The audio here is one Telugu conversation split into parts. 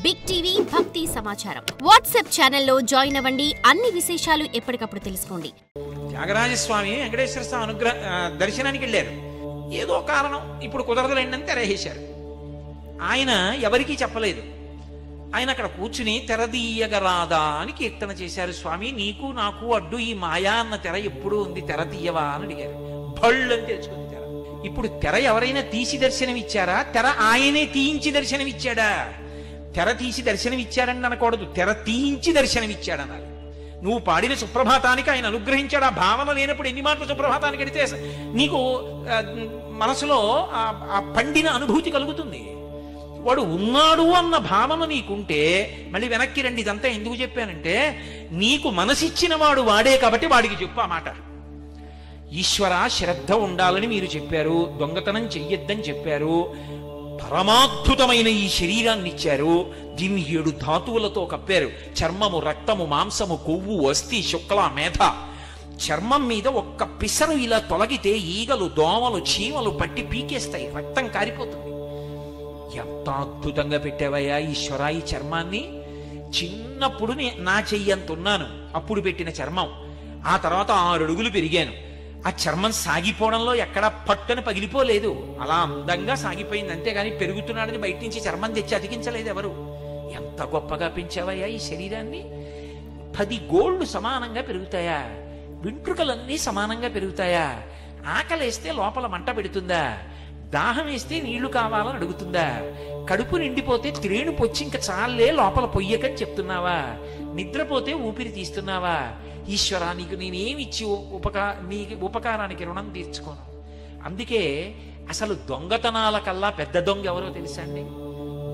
బిగ్ టీవీ భక్తి సమాచారం వాట్సాప్ ఛానల్లో జాయిన్ అవ్వండి. అన్ని విశేషాలు ఎప్పటికప్పుడు తెలుసుకోండి. త్యాగరాజస్వామి వెంకటేశ్వర స్వామి దర్శనానికి వెళ్ళారు. ఏదో కారణం ఇప్పుడు కుదరదులేండి తెరహేశారు. ఆయన ఎవరికీ చెప్పలేదు. ఆయన అక్కడ కూర్చుని తెరదీయగరాదా అని కీర్తన చేశారు. స్వామి, నీకు నాకు అడ్డు ఈ మాయా అన్న తెర ఎప్పుడూ ఉంది, తెర తీయవా అని అడిగారు. భళ్ళు అని తెలుసుకుంది తెర. ఇప్పుడు తెర ఎవరైనా తీసి దర్శనమిచ్చారా? తెర ఆయనే తీయించి దర్శనమిచ్చాడా? తెర తీసి దర్శనమిచ్చాడని అనకూడదు, తెర తీయించి దర్శనమిచ్చాడనాలి. నువ్వు పాడిన సుప్రభాతానికి ఆయన అనుగ్రహించాడు. ఆ భావన లేనప్పుడు ఎన్ని మాటలు సుప్రభాతానికి అడితే నీకు మనసులో ఆ పండిన అనుభూతి కలుగుతుంది. వాడు ఉన్నాడు అన్న భావన నీకుంటే మళ్ళీ వెనక్కి రండి. ఇదంతా ఎందుకు చెప్పానంటే, నీకు మనసిచ్చిన వాడు వాడే కాబట్టి వాడికి చెప్పు ఆ మాట. ఈశ్వర, శ్రద్ధ ఉండాలని మీరు చెప్పారు, దొంగతనం చెయ్యొద్దని చెప్పారు, పరమాద్భుతమైన ఈ శరీరాన్ని ఇచ్చారు, దీన్ని 7 ధాతువులతో కప్పారు. చర్మము, రక్తము, మాంసము, కొవ్వు, అస్థి, శుక్ల, మేధ. చర్మం మీద ఒక్క పిసరు ఇలా తొలగితే ఈగలు, దోమలు, చీమలు పట్టి పీకేస్తాయి, రక్తం కారిపోతుంది. ఎంత అద్భుతంగా పెట్టావయ్యా ఈశ్వర ఈ చర్మాన్ని. చిన్నప్పుడు నా చెయ్యంతున్నాను, అప్పుడు పెట్టిన చర్మం. ఆ తర్వాత 6 అడుగులు పెరిగాను. ఆ చర్మం సాగిపోవడంలో ఎక్కడా పట్టుని పగిలిపోలేదు, అలా అందంగా సాగిపోయింది. అంతేగాని పెరుగుతున్నాడని బయట నుంచి చర్మం తెచ్చి అతికించలేదు ఎవరు. ఎంత గొప్పగా పెంచావయ్యా ఈ శరీరాన్ని. 10 గోళ్లు సమానంగా పెరుగుతాయా? వెంట్రుకలన్నీ సమానంగా పెరుగుతాయా? ఆకలేస్తే లోపల మంట పెడుతుందా? దాహం వేస్తే నీళ్లు కావాలని అడుగుతుందా? కడుపు నిండిపోతే త్రేణు పొచ్చి ఇంక చాలే లోపల పొయ్యకని చెప్తున్నావా? నిద్రపోతే ఊపిరి తీస్తున్నావా? ఈశ్వర, నీకు నేనేమిచ్చి నీకు ఉపకారానికి రుణం తీర్చుకోను. అందుకే అసలు దొంగతనాల కల్లా పెద్ద దొంగ ఎవరో తెలుసా అండి?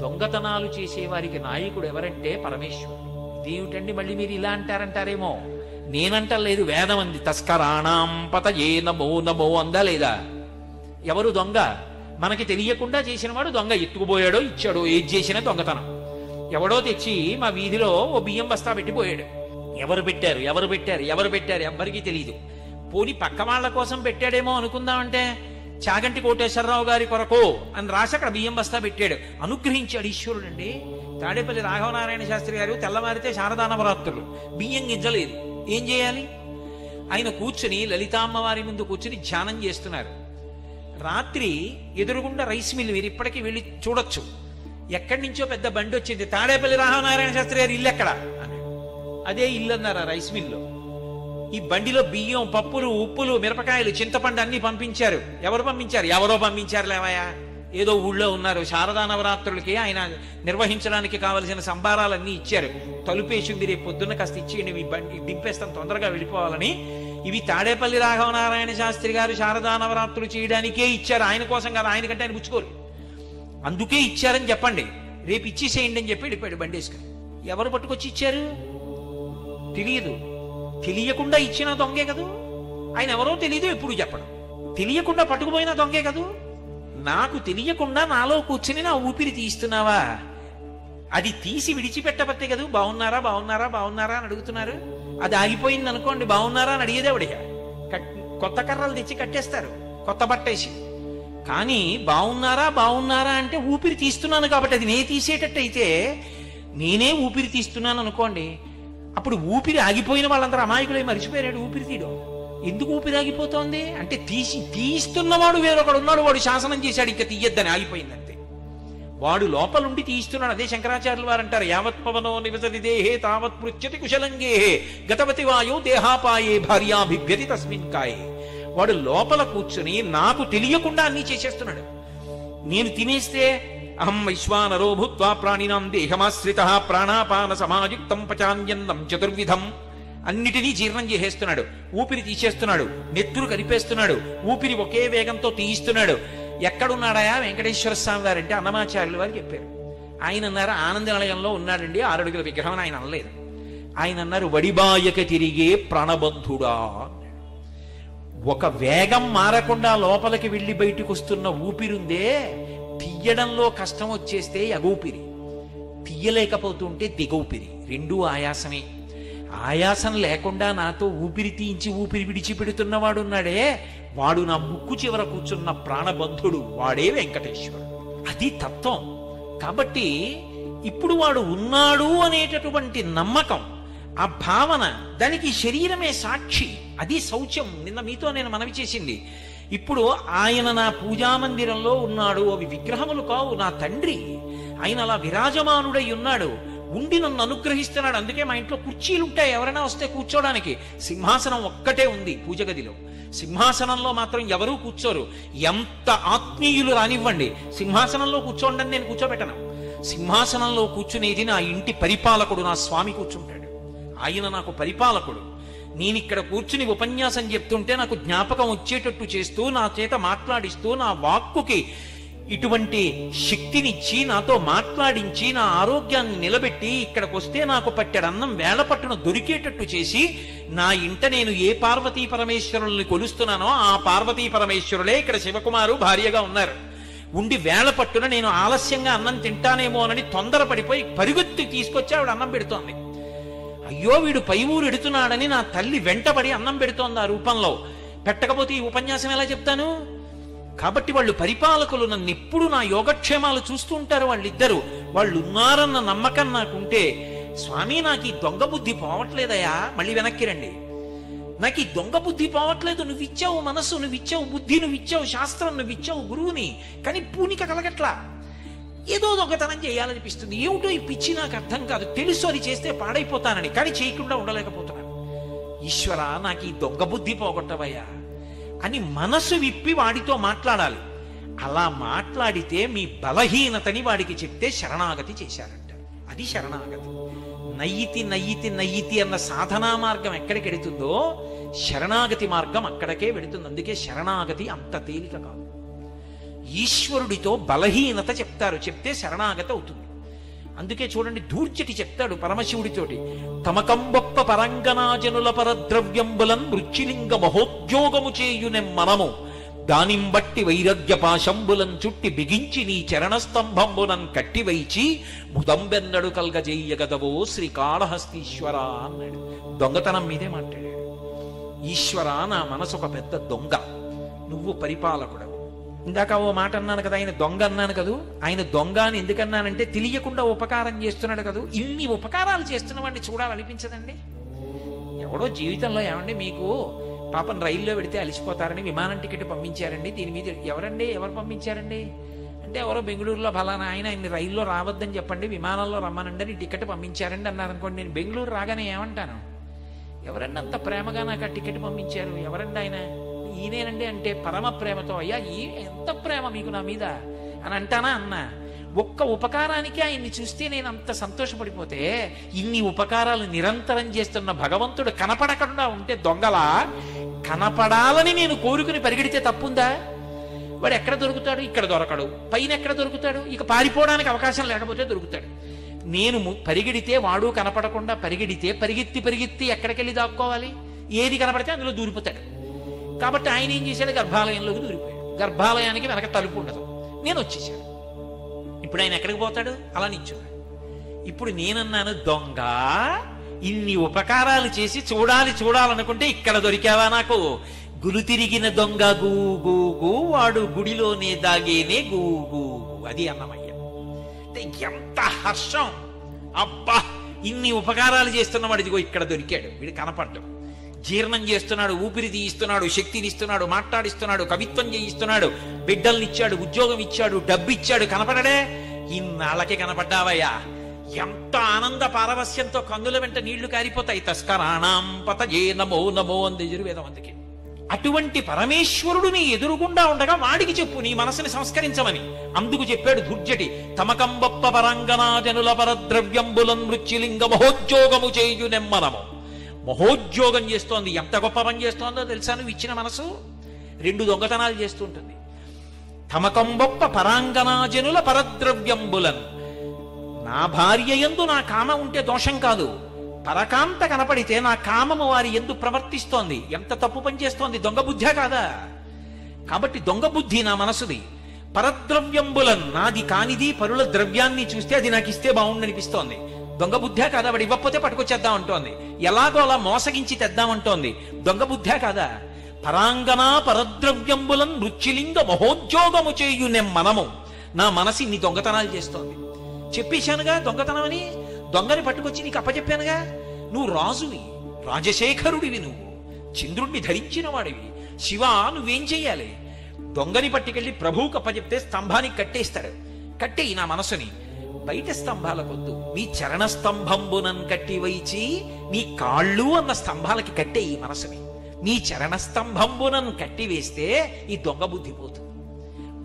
దొంగతనాలు చేసేవారికి నాయకుడు ఎవరంటే పరమేశ్వరుడు. ఇదేమిటండి మళ్ళీ మీరు ఇలా అంటారంటారేమో. నేనంటలేదు, వేదం అంది. తస్కరాణాం పతయే నమో నమో అందా లేదా? ఎవరు దొంగ? మనకి తెలియకుండా చేసినవాడు దొంగ. ఎత్తుకుపోయాడో ఇచ్చాడో ఏది చేసినా దొంగతనం. ఎవడో తెచ్చి మా వీధిలో ఓ బియ్యం బస్తా పెట్టిపోయాడు. ఎవరు పెట్టారు ఎవరు పెట్టారు ఎవరు పెట్టారు ఎవ్వరికీ తెలియదు. పోనీ పక్క వాళ్ళ కోసం పెట్టాడేమో అనుకుందామంటే, చాగంటి కోటేశ్వరరావు గారి కొరకు అని రాసి అక్కడ బియ్యం బస్తా పెట్టాడు. అనుగ్రహించాడు ఈశ్వరుడు అండి. తాడేపల్లి రాఘవనారాయణ శాస్త్రి గారు తెల్లవారితే శారదా నవరాత్రులు, బియ్యం గింజలేదు, ఏం చేయాలి? ఆయన కూర్చుని లలితామ్మవారి ముందు కూర్చుని ధ్యానం చేస్తున్నారు. రాత్రి ఎదురుగుండా రైస్ మిల్, మీరు ఇప్పటికీ వెళ్ళి చూడొచ్చు. ఎక్కడి నుంచో పెద్ద బండి వచ్చింది. తాడేపల్లి రాఘవనారాయణ శాస్త్రి గారు ఇల్లు ఎక్కడ అని. అదే ఇల్లు అన్నారు ఆ రైస్ మిల్లో. ఈ బండిలో బియ్యం, పప్పులు, ఉప్పులు, మిరపకాయలు, చింతపండు అన్ని పంపించారు. ఎవరు పంపించారు? ఎవరో పంపించారు లేవయా. ఏదో ఊళ్ళో ఉన్నారు. శారదా నవరాత్రులకి ఆయన నిర్వహించడానికి కావలసిన సంబారాలన్నీ ఇచ్చారు. తలుపేసింది, రేపు పొద్దున్న కాస్త ఇచ్చేయండి, మీ బండి దింపేస్తాను తొందరగా వెళ్ళిపోవాలని. ఇవి తాడేపల్లి రాఘవనారాయణ శాస్త్రి గారు శారదా నవరాత్రులు చేయడానికే ఇచ్చారు, ఆయన కోసం కాదు. ఆయనకంటే ఆయన పుచ్చుకోరు, అందుకే ఇచ్చారని చెప్పండి, రేపు ఇచ్చేసేయండి అని చెప్పి వెళ్ళిపోయాడు బండి వేసుకుని. ఎవరు పట్టుకొచ్చి ఇచ్చారు తెలియదు. తెలియకుండా ఇచ్చిన దొంగే కదూ. ఆయన ఎవరో తెలియదు, ఎప్పుడు చెప్పడం. తెలియకుండా పట్టుకుపోయిన దొంగే కదూ. నాకు తెలియకుండా నాలో కూర్చుని నా ఊపిరి తీస్తున్నావా? అది తీసి విడిచిపెట్టబట్టే కదా బాగున్నారా బాగున్నారా బాగున్నారా అని అడుగుతున్నారు. అది ఆగిపోయింది అనుకోండి, బాగున్నారా అని అడిగేదే అడిగా. కొత్త కర్రలు తెచ్చి కట్టేస్తారు కొత్త బట్టేసి. కానీ బాగున్నారా బాగున్నారా అంటే ఊపిరి తీస్తున్నాను కాబట్టి. అది నేను తీసేటట్టయితే, నేనే ఊపిరి తీస్తున్నాను అనుకోండి, అప్పుడు ఊపిరి ఆగిపోయిన వాళ్ళందరూ అమాయకులై మరిచిపోయాడు ఊపిరి తీయడం. ఎందుకు ఊపిరి ఆగిపోతోంది అంటే, తీస్తున్నవాడు వేరొకడు ఉన్నాడు, వాడు శాసనం చేశాడు ఇంకా తీయద్దని, ఆగిపోయిందంతే. వాడు లోపలుండి తీస్తున్నాడు. అదే శంకరాచార్యులు వారు అంటారు, యావత్ పవనో నివసతి దేహే తావత్ పృచ్యతి కుశలంగే గతవతి వాయో దేహాపాయే భార్యాభిభ్యతి తస్మిన్ కాయే. వాడు లోపల కూర్చుని నాకు తెలియకుండా అన్నీ చేసేస్తున్నాడు. నేను తినేస్తే అహం వైశ్వానరో భూత్వా ప్రాణినాం దేహమాశ్రితః ప్రాణాపాన సమాయుక్తం పచాన్యన్నం చతుర్విధం. అన్నిటినీ జీర్ణం చేసేస్తున్నాడు, ఊపిరి తీసేస్తున్నాడు, నెత్తురు కలిపేస్తున్నాడు, ఊపిరి ఒకే వేగంతో తీయిస్తున్నాడు. ఎక్కడున్నాడాయా వెంకటేశ్వర స్వామి వారంటే అన్నమాచార్యులు వారు చెప్పారు. ఆయన అన్నారు, ఆనంద నిలయంలో ఉన్నాడండి, 6 అడుగుల విగ్రహం. ఆయన అనలేదు. ఆయన అన్నారు, వడిబాయక తిరిగే ప్రాణబంధుడా. ఒక వేగం మారకుండా లోపలికి వెళ్ళి బయటకు వస్తున్న ఊపిరుందే, తీయడంలో కష్టం వచ్చేస్తే ఎగూపిరి, తీయలేకపోతుంటే దిగూపిరి. రెండూ ఆయాసమే. ఆయాసం లేకుండా నాతో ఊపిరి తీయించి ఊపిరి విడిచిపెడుతున్నవాడున్నాడే, వాడు నా ముక్కు చివర కూర్చున్న ప్రాణబంధుడు, వాడే వెంకటేశ్వరుడు. అది తత్వం. కాబట్టి ఇప్పుడు వాడు ఉన్నాడు అనేటటువంటి నమ్మకం, ఆ భావన, దానికి శరీరమే సాక్షి. అది శౌచం. నిన్న మీతో నేను మనవి చేసింది. ఇప్పుడు ఆయన నా పూజామందిరంలో ఉన్నాడు, అవి విగ్రహములు కావు, నా తండ్రి. ఆయన అలా విరాజమానుడై ఉన్నాడు, ఉండి నన్ను అనుగ్రహిస్తున్నాడు. అందుకే మా ఇంట్లో కుర్చీలు ఉంటాయి, ఎవరైనా వస్తే కూర్చోడానికి. సింహాసనం ఒక్కటే ఉంది పూజ గదిలో. సింహాసనంలో మాత్రం ఎవరూ కూర్చోరు. ఎంత ఆత్మీయులు రానివ్వండి, సింహాసనంలో కూర్చోండి నేను కూర్చోబెట్టను. సింహాసనంలో కూర్చునేది నా ఇంటి పరిపాలకుడు, నా స్వామి కూర్చుంటాడు. ఆయన నాకు పరిపాలకుడు. నేనిక్కడ కూర్చుని ఉపన్యాసం చెప్తుంటే నాకు జ్ఞాపకం వచ్చేటట్టు చేస్తూ, నా చేత మాట్లాడిస్తూ, నా వాక్కుకి ఇటువంటి శక్తినిచ్చి, నాతో మాట్లాడించి, నా ఆరోగ్యాన్ని నిలబెట్టి, ఇక్కడికి వస్తే నాకు పట్టెడు అన్నం వేళ పట్టున దొరికేటట్టు చేసి, నా ఇంట నేను ఏ పార్వతీ పరమేశ్వరుల్ని కొలుస్తున్నానో ఆ పార్వతీ పరమేశ్వరులే ఇక్కడ శివకుమారు భార్యగా ఉన్నారు. ఉండి వేళ పట్టున నేను ఆలస్యంగా అన్నం తింటానేమో అని తొందరపడిపోయి పరుగెత్తి తీసుకొచ్చి ఆవిడ అన్నం పెడుతోంది. అయ్యో వీడు పై ఊరు ఎడుతున్నాడని నా తల్లి వెంటబడి అన్నం పెడుతోంది ఆ రూపంలో. పెట్టకపోతే ఈ ఉపన్యాసం ఎలా చెప్తాను? కాబట్టి వాళ్ళు పరిపాలకులు, నన్ను ఎప్పుడు నా యోగక్షేమాలు చూస్తూ ఉంటారు వాళ్ళిద్దరూ. వాళ్ళు ఉన్నారన్న నమ్మకం నాకుంటే, స్వామి నాకు ఈ దొంగ బుద్ధి పోవట్లేదయా, మళ్ళీ వెనక్కి రండి, నాకు ఈ దొంగ బుద్ధి పోవట్లేదు, నువ్విచ్చావు మనస్సు, నువ్విచ్చావు బుద్ధి, నువ్విచ్చావు శాస్త్రం, నువ్విచ్చావు గురువుని, కానీ పూనిక కలగట్లా, ఏదో దొంగతనం చేయాలనిపిస్తుంది. ఏమిటో ఈ పిచ్చి నాకు అర్థం కాదు, తెలుసు అది చేస్తే పాడైపోతానని, కానీ చేయకుండా ఉండలేకపోతున్నాను. ఈశ్వర నాకు ఈ దొంగ బుద్ధి పోగొట్టవయ్యా అని మనసు విప్పి వాడితో మాట్లాడాలి. అలా మాట్లాడితే మీ బలహీనతని వాడికి చెప్తే శరణాగతి చేశారంటారు. అది శరణాగతి. నయ్యితి నయ్యితి నయ్యితి అన్న సాధనా మార్గం ఎక్కడికి వెడుతుందో శరణాగతి మార్గం అక్కడికే వెడుతుంది. అందుకే శరణాగతి అంత తేలిక కాదు. ఈశ్వరుడితో బలహీనత చెప్తారు, చెప్తే శరణాగతి అవుతుంది. అందుకే చూడండి, ధూర్జటి చెప్తాడు పరమశివుడితోటి, తమకంబొప్ప పరంగనాజనుల పరద్రవ్యంబులన్ మృత్యులింగ మహోద్యోగము చేయునెం మనము, దానింబట్టి వైరగ్య పాశంబులం చుట్టి బిగించి నీ చరణస్తంభంబునన్ కట్టివైచి ముదంబెన్నడు కల్గజేయగదవో శ్రీకాళహస్తీశ్వర అన్నాడు. దొంగతనం మీదే మాట్లాడాడు. ఈశ్వర నా మనసు ఒక పెద్ద దొంగ, నువ్వు పరిపాలకుడు. ఇందాక ఓ మాట అన్నాను కదా, ఆయన దొంగ అన్నాను కదూ. ఆయన దొంగ అని ఎందుకన్నానంటే తెలియకుండా ఉపకారం చేస్తున్నాడు కదూ. ఇన్ని ఉపకారాలు చేస్తున్న వాడిని చూడాలనిపించదండి? ఎవడో జీవితంలో ఏమండి మీకు పాపం రైల్లో పెడితే అలిసిపోతారని విమానం టికెట్ పంపించారండి, దీని మీద ఎవరు పంపించారండి అంటే, ఎవరో బెంగళూరులో ఫలానా ఆయన్ని రైల్లో రావద్దని చెప్పండి, విమానంలో రమ్మనండి అని టికెట్ పంపించారండి అన్నారనుకోండి, నేను బెంగళూరు రాగానే ఏమంటాను? ఎవరండి అంత ప్రేమగా నాకు ఆ టికెట్ పంపించారు, ఎవరండి ఆయన? ఈయనేనండి అంటే పరమ ప్రేమతో, అయ్యా ఎంత ప్రేమ మీకు నా మీద అని అంటానా? అన్నా. ఒక్క ఉపకారానికి ఆయన్ని చూస్తే నేను అంత సంతోషపడిపోతే, ఇన్ని ఉపకారాలు నిరంతరం చేస్తున్న భగవంతుడు కనపడకుండా ఉంటే దొంగలా, కనపడాలని నేను కోరుకుని పరిగెడితే తప్పుందా? వాడు ఎక్కడ దొరుకుతాడు? ఇక్కడ దొరకడు. పైన ఎక్కడ దొరుకుతాడు? ఇక పారిపోవడానికి అవకాశం లేకపోతే దొరుకుతాడు. నేను పరిగెడితే వాడు కనపడకుండా పరిగెడితే పరిగెత్తి ఎక్కడికెళ్ళి దాక్కోవాలి? ఏది కనపడితే అందులో దూరిపోతాడు. కాబట్టి ఆయన ఏం చేశాడు? గర్భాలయంలోకి దూరిపోయాడు. గర్భాలయానికి వెనక తలుపు ఉండదు. నేను వచ్చేసాడు. ఇప్పుడు ఆయన ఎక్కడికి పోతాడు? అలా నిల్చున్నాడు. ఇప్పుడు నేనన్నాను, దొంగ ఇన్ని ఉపకారాలు చేసి చూడాలనుకుంటే ఇక్కడ దొరికావా నాకు? గులు తిరిగిన దొంగ గూ గూ గూ, వాడు గుడిలోనే దాగేనే గూ గూ. అది అన్నమయ్య. ఎంత హర్షం! అబ్బా, ఇన్ని ఉపకారాలు చేస్తున్న వాడు ఇదిగో ఇక్కడ దొరికాడు. వీడు కనపడ్డం, జీర్ణం చేస్తున్నాడు, ఊపిరి తీయిస్తున్నాడు, శక్తినిస్తున్నాడు, మాట్లాడిస్తున్నాడు, కవిత్వం చేయిస్తున్నాడు, బిడ్డల్నిచ్చాడు, ఉద్యోగం ఇచ్చాడు, డబ్బు ఇచ్చాడు. కనపడడే? ఇన్నాళ్ళకి కనపడ్డావయ్యా. ఎంత ఆనంద పారవస్యంతో కన్నుల వెంట నీళ్లు కారిపోతాయి. తస్కరాణం పతయే నమో నమో అంది యజుర్వేదం. అందుకే అటువంటి పరమేశ్వరుడు నీ ఎదురుగుండా ఉండగా వాడికి చెప్పు నీ మనసుని సంస్కరించమని. అందుకు చెప్పాడు ధూర్జటి, తమకంబొప్ప పరంగనాజనుల పరద్రవ్యంబులన్ మృత్యులింగ మహోద్యోగము చేయునెమ్మనము. మహోద్యోగం చేస్తోంది. ఎంత గొప్ప పని చేస్తోందో తెలుసా? నువ్వు ఇచ్చిన మనసు 2 దొంగతనాలు చేస్తుంటుంది. తమకంబొప్ప పరాంగనాజనుల పరద్రవ్యంబులన్, నా భార్య యందు నా కామ ఉంటే దోషం కాదు, పరకాంత కనపడితే నా కామము వారి యందు ప్రవర్తిస్తోంది. ఎంత తప్పు పని చేస్తోంది? దొంగ బుద్ధే కాదా? కాబట్టి దొంగ బుద్ధి నా మనసుది. పరద్రవ్యంబులన్, నాది కానిది పరుల ద్రవ్యాన్ని చూస్తే అది నాకు ఇస్తే బాగుండనిపిస్తోంది. దొంగ బుద్ధే కాదా? వాడు ఇవ్వకపోతే పట్టుకొచ్చేద్దాం అంటోంది, ఎలాగో అలా మోసగించి తెద్దామంటోంది. దొంగ బుద్ధే కాదా? పరాంగనా పరద్రవ్యంబులన్ మృత్యులింగ మహోద్యోగము చేయునెం మనము. నా మనసు ఇన్ని దొంగతనాలు చేస్తోంది. చెప్పేశానుగా దొంగతనం అని, దొంగని పట్టుకొచ్చి నీకు అప్పచెప్పానుగా. నువ్వు రాజువి, రాజశేఖరుడివి, నువ్వు చంద్రుణ్ణి ధరించిన వాడివి. శివ నువ్వేం చెయ్యాలి? దొంగని పట్టుకెళ్ళి ప్రభువుకి అప్పచెప్తే స్తంభానికి కట్టేస్తాడు. కట్టేయి నా మనసుని. బయట స్తంభాలకొద్దు, నీ చరణ స్తంభంబునన్ కట్టి వైచి నీ కాళ్ళు అన్న స్తంభాలకి కట్టేయి మనసుని. నీ చరణ స్తంభంబునన్ కట్టి వేస్తే ఈ దొంగ బుద్ధి పోతుంది.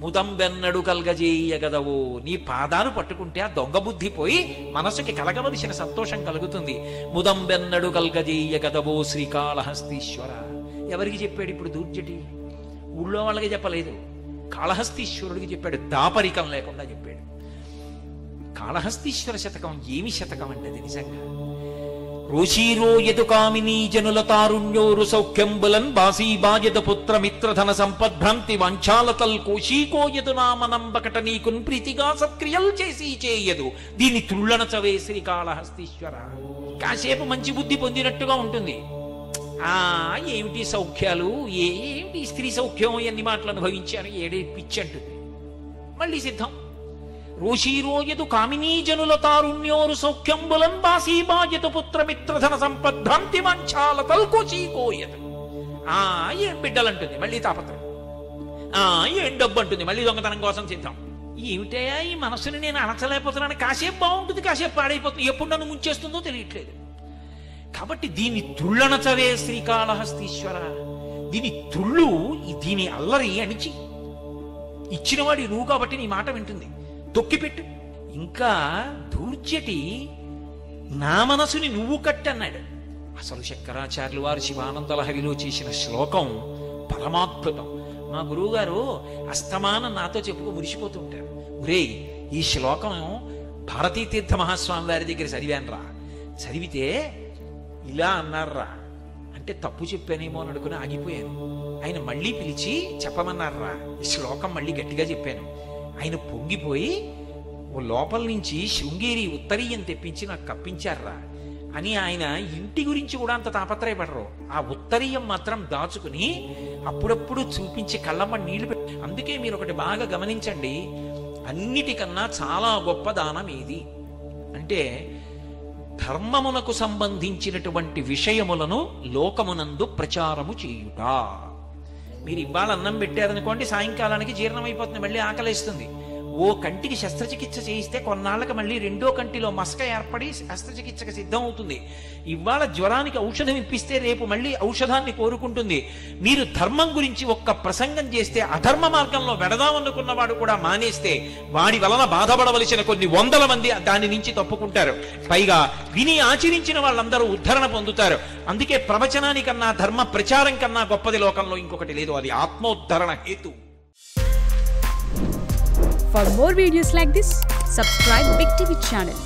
ముదంబెన్నడు కల్గజేయగదవో, నీ పాదాలు పట్టుకుంటే ఆ దొంగ బుద్ధి పోయి మనసుకి కలగవలసిన సంతోషం కలుగుతుంది. ముదంబెన్నడు కల్గజేయగదవో శ్రీకాళహస్తీశ్వర. ఎవరికి చెప్పాడు ఇప్పుడు దూర్జటి? ఊళ్ళో వాళ్ళకి చెప్పలేదు, కాళహస్తీశ్వరుడికి చెప్పాడు. దాపరికం లేకుండా చెప్పాడు. కాళహస్తీశ్వర శతకం ఏమి శతకం అంటే అది నిజంగా. రోషీరో యదు కామినీ జనుల తారుణ్యోరు సౌఖ్యంబులన్ బాసీబాయద పుత్ర మిత్రధన సంపద్భ్రాంతి వంచాలతల్ కోశీకోయదు నామనంబకట నీకున్ ప్రీతిగా సత్క్రియలు చేసి చేయదు దీని తుళ్ళనచవే శ్రీకాళహస్తీశ్వర. కాసేపు మంచి బుద్ధి పొందినట్టుగా ఉంటుంది. ఏమిటి సౌఖ్యాలు, ఏమిటి స్త్రీ సౌఖ్యం, ఎన్ని మాటలు అనుభవించాను, ఏడే పిచ్చి అంటుంది. మళ్ళీ సిద్ధం. రోషీరోయదు కామినీ జనుల తారుణ్యోరు సౌఖ్యంబులన్ బాసీబాయత పుత్ర మిత్రధన సంపద్భ్రాంతి వంచాల తల్కోచీకోయదు. ఏం బిడ్డలంటుంది, మళ్ళీ తాపత్రం. ఏం డబ్బు అంటుంది, మళ్ళీ దొంగతనం కోసం సిద్ధం. ఏమిటయా ఈ మనసుని నేను అణచలేకపోతున్నాను. కాసేపు బాగుంటుంది, కాసేపు పాడైపోతుంది, ఎప్పుడు నన్ను ముంచేస్తుందో తెలియట్లేదు. కాబట్టి దీన్ని తుళ్ళనచవే శ్రీకాళహస్తీశ్వర. దీని తుళ్ళు, దీని అల్లరి అణిచి ఇచ్చినవాడి నువ్వు కాబట్టి నీ మాట వింటుంది. తొక్కిపెట్టు. ఇంకా దూర్జటి నా మనసుని నువ్వు కట్టన్నాడు. అసలు శంకరాచార్యులు వారు శివానంద లహరిలో చేసిన శ్లోకం పరమాద్భుతం. మా గురువు గారు అస్తమానం నాతో చెప్పుకో మురిసిపోతూ ఉంటారు. ఒరే, ఈ శ్లోకం భారతీ తీర్థ మహాస్వామి వారి దగ్గర చదివానురా, చదివితే ఇలా అన్నారా అంటే తప్పు చెప్పానేమో అని అనుకుని ఆగిపోయాను. ఆయన మళ్ళీ పిలిచి చెప్పమన్నారా, ఈ శ్లోకం మళ్ళీ గట్టిగా చెప్పాను. ఆయన పొంగిపోయి ఓ లోపల నుంచి శృంగేరి ఉత్తరీయం తెప్పించి నాకు కప్పించారా అని ఆయన ఇంటి గురించి కూడా అంత తాపత్రయపడరు. ఆ ఉత్తరీయం మాత్రం దాచుకుని అప్పుడప్పుడు చూపించి కళ్ళమ్మ నీళ్లు పెట్టి. అందుకే మీరు ఒకటి బాగా గమనించండి, అన్నిటికన్నా చాలా గొప్ప దానం ఏది అంటే ధర్మమునకు సంబంధించినటువంటి విషయములను లోకమునందు ప్రచారము చేయుట. మీరు ఇవాళ అన్నం పెట్టారనుకోండి, సాయంకాలానికి జీర్ణమైపోతుంది, మళ్ళీ ఆకలిస్తుంది. ఓ కంటికి శస్త్రచికిత్స చేయిస్తే కొన్నాళ్ళకి మళ్ళీ రెండో కంటిలో మసక ఏర్పడి శస్త్రచికిత్సకు సిద్ధం అవుతుంది. ఇవాళ జ్వరానికి ఔషధం ఇప్పిస్తే రేపు మళ్ళీ ఔషధాన్ని కోరుకుంటుంది. మీరు ధర్మం గురించి ఒక్క ప్రసంగం చేస్తే అధర్మ మార్గంలో వెడదామనుకున్నవాడు కూడా మానేస్తే వాడి వలన బాధపడవలసిన కొన్ని వందల మంది దాని నుంచి తప్పుకుంటారు. పైగా విని ఆచరించిన వాళ్ళందరూ ఉద్ధరణ పొందుతారు. అందుకే ప్రవచనానికన్నా ధర్మ ప్రచారం కన్నా గొప్పది లోకంలో ఇంకొకటి లేదు. అది ఆత్మోద్ధరణ హేతు. For more videos like this, subscribe Big TV channel.